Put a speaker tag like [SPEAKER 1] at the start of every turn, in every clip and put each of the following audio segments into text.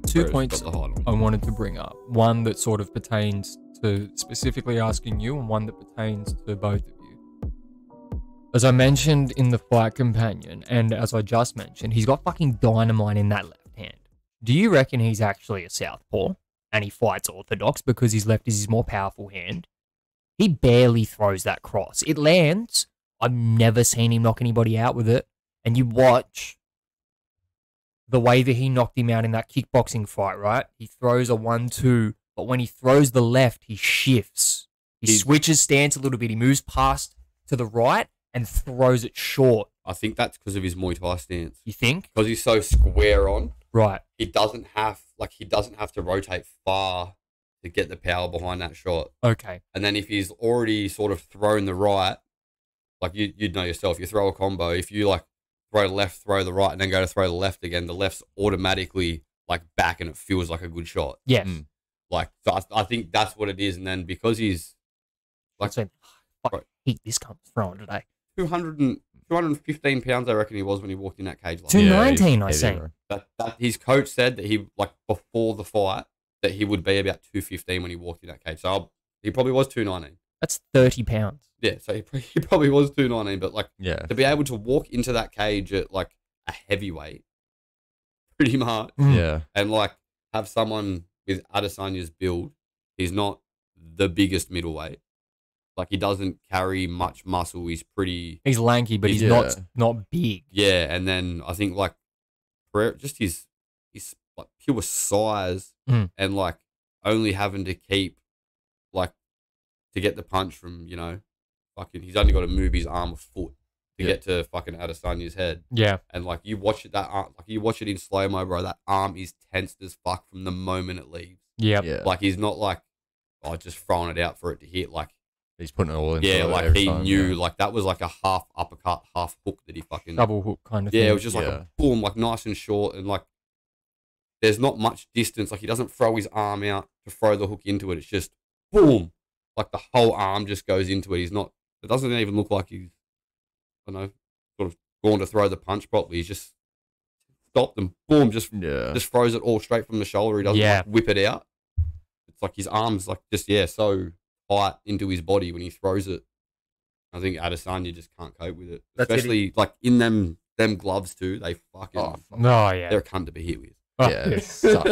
[SPEAKER 1] Two
[SPEAKER 2] Pereira's
[SPEAKER 1] points
[SPEAKER 2] got the height on him.
[SPEAKER 1] I wanted to bring up. One that sort of pertains to specifically asking you, and one that pertains to both of you. As I mentioned in the fight companion, and as I just mentioned, he's got fucking dynamite in that left hand. Do you reckon he's actually a southpaw and he fights orthodox because his left is his more powerful hand? He barely throws that cross. It lands. I've never seen him knock anybody out with it. And you watch the way that he knocked him out in that kickboxing fight, right? He throws a 1-2, but when he throws the left, he shifts. He switches stance a little bit. He moves past to the right and throws it short.
[SPEAKER 2] I think that's because of his Muay Thai stance.
[SPEAKER 1] You think?
[SPEAKER 2] Because he's so square on.
[SPEAKER 1] Right.
[SPEAKER 2] He doesn't have to rotate far to get the power behind that shot.
[SPEAKER 1] Okay.
[SPEAKER 2] And then if he's already sort of thrown the right, like you'd know yourself, you throw a combo, if you like throw the left, throw the right, and then go to throw the left again, the left's automatically like back and it feels like a good shot.
[SPEAKER 1] Yes.
[SPEAKER 2] Like, so I think that's what it is. And then because he's like,
[SPEAKER 1] So, fuck, heat this cunt's throwing today.
[SPEAKER 2] 215 pounds, I reckon he was when he walked in that cage last
[SPEAKER 1] 219, I see.
[SPEAKER 2] That his coach said that he, like, before the fight, that he would be about 215 when he walked in that cage. So he probably was 219.
[SPEAKER 1] That's 30 pounds.
[SPEAKER 2] Yeah, so he probably was 219, but like, to be able to walk into that cage at like a heavyweight, pretty much, and like have someone with Adesanya's build, he's not the biggest middleweight. Like, he doesn't carry much muscle.
[SPEAKER 1] He's lanky, but he's not big.
[SPEAKER 2] Yeah, and then I think like Pereira, just his like pure size and like only having to keep like to get the punch from, you know, fucking, he's only got to move his arm or foot to get to fucking Adesanya's head. Yeah. And like you watch it you watch it in slow-mo, bro, that arm is tensed as fuck from the moment it leaves. Yeah. Like, he's not like, just throwing it out for it to hit. Like,
[SPEAKER 3] he's putting it all in.
[SPEAKER 2] Yeah, like he knew, like that was like a half uppercut, half hook that he fucking
[SPEAKER 1] double hook kind of thing.
[SPEAKER 2] Yeah, it was just like a boom, like nice and short, and like there's not much distance. Like, he doesn't throw his arm out to throw the hook into it. It's just boom, like the whole arm just goes into it. It doesn't even look like he's, I don't know, sort of gone to throw the punch properly. He's just stopped and boom, just throws it all straight from the shoulder. He doesn't like whip it out. It's like his arms like just so tight into his body when he throws it. I think Adesanya just can't cope with it. Especially like in them gloves too. They fucking they're a cunt to be hit with.
[SPEAKER 1] It's
[SPEAKER 2] so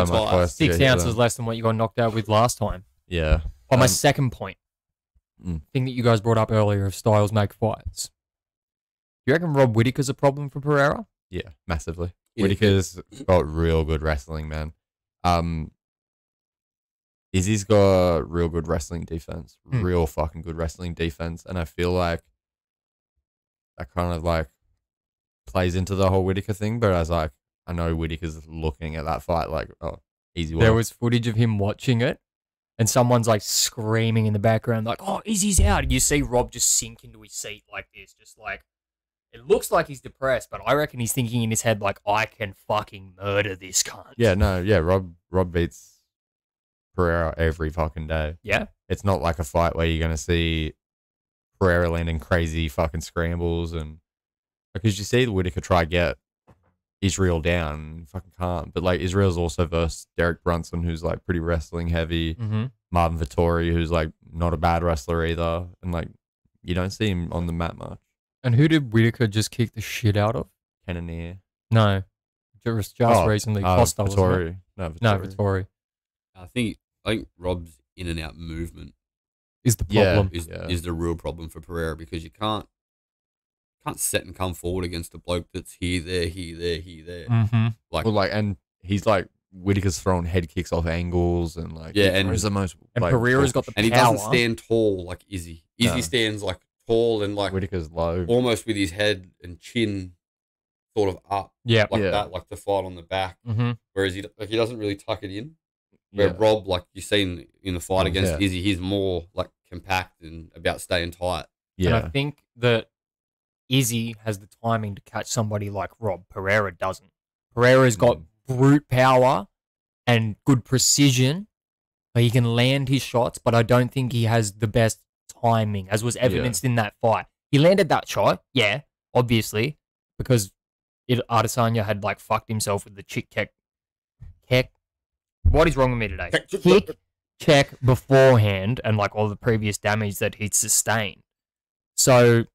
[SPEAKER 2] tight.
[SPEAKER 1] 6 ounces less than what you got knocked out with last time.
[SPEAKER 3] Yeah.
[SPEAKER 1] On my second point, thing that you guys brought up earlier of styles make fights. Do you reckon Rob Whittaker's a problem for Pereira?
[SPEAKER 3] Yeah, massively. Whittaker's got real good wrestling, man. Izzy's got real good wrestling defense, real fucking good wrestling defense, and I feel like that kind of like plays into the whole Whittaker thing. But I know Whittaker's looking at that fight like, easy work.
[SPEAKER 1] There was footage of him watching it, and someone's like screaming in the background, like, "Oh, Izzy's out!" And you see Rob just sink into his seat like this, just like, it looks like he's depressed, but I reckon he's thinking in his head like, "I can fucking murder this cunt."
[SPEAKER 3] Rob beats Pereira every fucking day.
[SPEAKER 1] Yeah.
[SPEAKER 3] It's not like a fight where you're going to see Pereira landing crazy fucking scrambles, and because you see the Whittaker try get Israel down, fucking can't. But like, Israel's also versus Derek Brunson, who's like pretty wrestling heavy. Marvin Vittori, who's like not a bad wrestler either. And like, you don't see him on the mat much.
[SPEAKER 1] And who did Whittaker just kick the shit out of?
[SPEAKER 3] Cannonier.
[SPEAKER 1] No. Just recently. Costa,
[SPEAKER 3] Vittori.
[SPEAKER 1] No, Vittori.
[SPEAKER 2] I think Rob's in and out movement
[SPEAKER 1] is the problem.
[SPEAKER 2] Is the real problem for Pereira, because you can't set and come forward against a bloke that's here, there.
[SPEAKER 3] And he's like, Whittaker's throwing head kicks off angles and like,
[SPEAKER 2] and
[SPEAKER 3] he's the most.
[SPEAKER 1] And like, Pereira's got the power.
[SPEAKER 2] And he doesn't stand tall like Izzy. Izzy stands like tall and like
[SPEAKER 3] Whittaker's low,
[SPEAKER 2] almost with his head and chin sort of up. That, like the fight on the back. Whereas he doesn't really tuck it in. Where Rob, like you've seen in the fight against Izzy, he's more like compact and about staying tight.
[SPEAKER 1] Yeah. And I think that Izzy has the timing to catch somebody like Rob. Pereira doesn't. Pereira's got brute power and good precision. He can land his shots, but I don't think he has the best timing, as was evidenced in that fight. He landed that shot, obviously, because Adesanya had like fucked himself with the chick kick check. What is wrong with me today? Kick, check beforehand, and like all the previous damage that he'd sustained. So,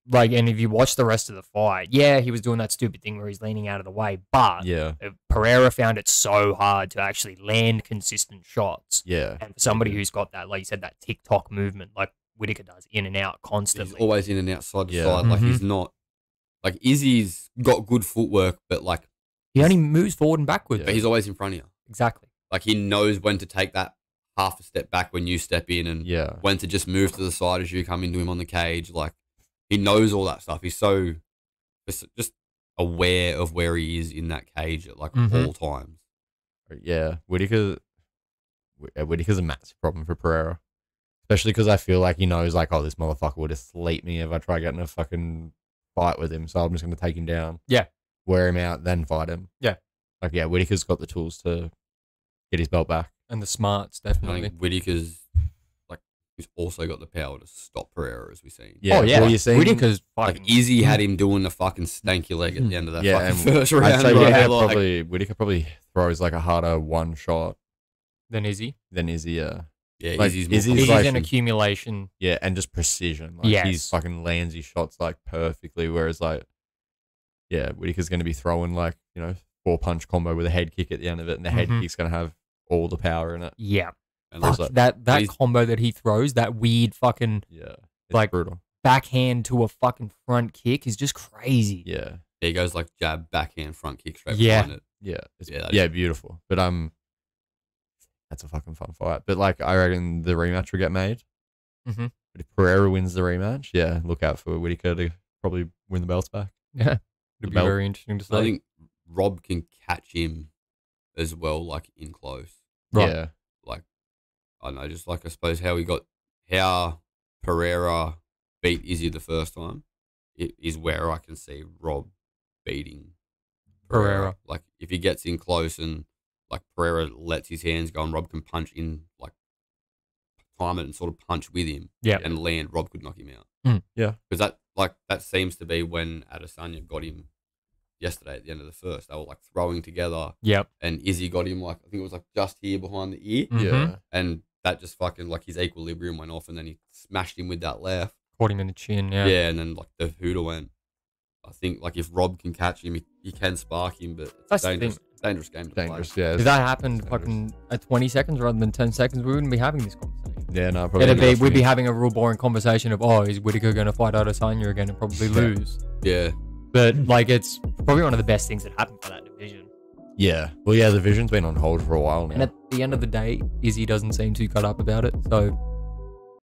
[SPEAKER 1] like, and if you watch the rest of the fight, yeah, he was doing that stupid thing where he's leaning out of the way, but
[SPEAKER 3] Yeah.
[SPEAKER 1] Pereira found it so hard to actually land consistent shots.
[SPEAKER 3] Yeah.
[SPEAKER 1] And for somebody who's got that, like you said, that TikTok movement, like Whittaker does, in and out constantly.
[SPEAKER 2] He's always in and out, side to
[SPEAKER 3] Yeah.
[SPEAKER 2] side. Like,
[SPEAKER 1] Mhm.
[SPEAKER 2] he's not... Like, Izzy's got good footwork, but, like...
[SPEAKER 1] He only moves forward and backwards.
[SPEAKER 2] But he's always in front of you.
[SPEAKER 1] Exactly.
[SPEAKER 2] Like, he knows when to take that half a step back when you step in and
[SPEAKER 3] Yeah.
[SPEAKER 2] when to just move to the side as you come into him on the cage. Like, he knows all that stuff. He's so just aware of where he is in that cage at, like,
[SPEAKER 1] Mhm.
[SPEAKER 2] all times.
[SPEAKER 3] Yeah. Whittaker's a massive problem for Pereira. Especially because I feel like he knows, like, oh, this motherfucker would just sleep me if I try getting a fucking fight with him. So I'm just going to take him down.
[SPEAKER 1] Yeah.
[SPEAKER 3] Wear him out, then fight him.
[SPEAKER 1] Yeah.
[SPEAKER 3] Like, yeah, Whittaker's got the tools to get his belt back.
[SPEAKER 1] And the smarts,
[SPEAKER 2] I
[SPEAKER 1] definitely.
[SPEAKER 2] think Whittaker's, like, he's also got the power to stop Pereira, as we've seen.
[SPEAKER 3] Yeah.
[SPEAKER 1] Oh, yeah.
[SPEAKER 3] Well, you're seeing,
[SPEAKER 1] Whittaker's
[SPEAKER 2] Like,
[SPEAKER 1] fucking...
[SPEAKER 2] Izzy had him doing the fucking stanky leg at the end of that
[SPEAKER 3] Yeah,
[SPEAKER 2] fucking
[SPEAKER 3] and
[SPEAKER 2] first round.
[SPEAKER 3] I'd say
[SPEAKER 2] Like,
[SPEAKER 3] Whittaker probably throws like a harder one shot
[SPEAKER 1] Then Izzy.
[SPEAKER 3] than Izzy.
[SPEAKER 2] yeah,
[SPEAKER 3] like,
[SPEAKER 2] Izzy's more
[SPEAKER 3] Izzy's
[SPEAKER 1] Izzy's
[SPEAKER 3] like-
[SPEAKER 1] an accumulation.
[SPEAKER 3] Yeah, and just precision. Like
[SPEAKER 1] Yes.
[SPEAKER 3] he's fucking lands his shots like perfectly. Whereas like, yeah, Whittaker's going to be throwing like, you know, 4-punch combo with a head kick at the end of it, and the head
[SPEAKER 1] Mhm.
[SPEAKER 3] kick's going to have all the power in it.
[SPEAKER 1] Yeah.
[SPEAKER 2] and
[SPEAKER 3] Fuck.
[SPEAKER 2] like,
[SPEAKER 1] That
[SPEAKER 2] he's-
[SPEAKER 1] combo that he throws, that weird fucking
[SPEAKER 3] Yeah, it's
[SPEAKER 1] Like-
[SPEAKER 3] brutal.
[SPEAKER 1] backhand to a fucking front kick is just crazy.
[SPEAKER 3] Yeah,
[SPEAKER 2] he goes like jab, backhand, front kick straight
[SPEAKER 1] Yeah.
[SPEAKER 2] behind it.
[SPEAKER 3] yeah, it's,
[SPEAKER 2] Yeah, that
[SPEAKER 3] yeah,
[SPEAKER 2] is-
[SPEAKER 3] beautiful. But that's a fucking fun fight. But like, I reckon the rematch will get made.
[SPEAKER 1] Mhm.
[SPEAKER 3] But if Pereira wins the rematch, yeah, look out for Whittaker to probably win the belts back.
[SPEAKER 1] Yeah. It'd be
[SPEAKER 3] belt.
[SPEAKER 1] very interesting to see.
[SPEAKER 2] I think Rob can catch him as well, like in close.
[SPEAKER 1] Right.
[SPEAKER 3] Yeah,
[SPEAKER 2] Like, I don't know, just like I suppose how Pereira beat Izzy the first time it is where I can see Rob beating
[SPEAKER 1] Pereira.
[SPEAKER 2] Like, if he gets in close and like Pereira lets his hands go and Rob can punch in, like time it and sort of punch with him
[SPEAKER 1] Yeah.
[SPEAKER 2] and land, Rob could knock him out.
[SPEAKER 3] yeah,
[SPEAKER 2] Because that seems to be when Adesanya got him yesterday at the end of the first. They were like throwing together
[SPEAKER 1] Yep.
[SPEAKER 2] and Izzy got him, like, I think it was like just here behind the ear.
[SPEAKER 1] Mhm.
[SPEAKER 3] yeah.
[SPEAKER 2] And that just fucking, like, his equilibrium went off and then he smashed him with that left.
[SPEAKER 1] Caught him in the chin. Yeah.
[SPEAKER 2] Yeah, and then like the hooter went. I think like if Rob can catch him, he can spark him, but it's
[SPEAKER 1] That's
[SPEAKER 2] a
[SPEAKER 1] the
[SPEAKER 2] dangerous game to
[SPEAKER 3] Dangerous,
[SPEAKER 2] play.
[SPEAKER 3] yeah.
[SPEAKER 1] If that happened
[SPEAKER 3] Dangerous.
[SPEAKER 1] fucking at 20 seconds rather than 10 seconds, we wouldn't be having this conversation.
[SPEAKER 3] Yeah, no, probably.
[SPEAKER 1] We'd be having a real boring conversation of, oh, is Whittaker going to fight Adesanya again and probably
[SPEAKER 3] Yeah.
[SPEAKER 1] lose?
[SPEAKER 2] Yeah,
[SPEAKER 1] But like, it's probably one of the best things that happened for that division.
[SPEAKER 3] Yeah. Well, yeah, the vision's been on hold for a while
[SPEAKER 1] And
[SPEAKER 3] now.
[SPEAKER 1] at the end of the day, Izzy doesn't seem too cut up about it. So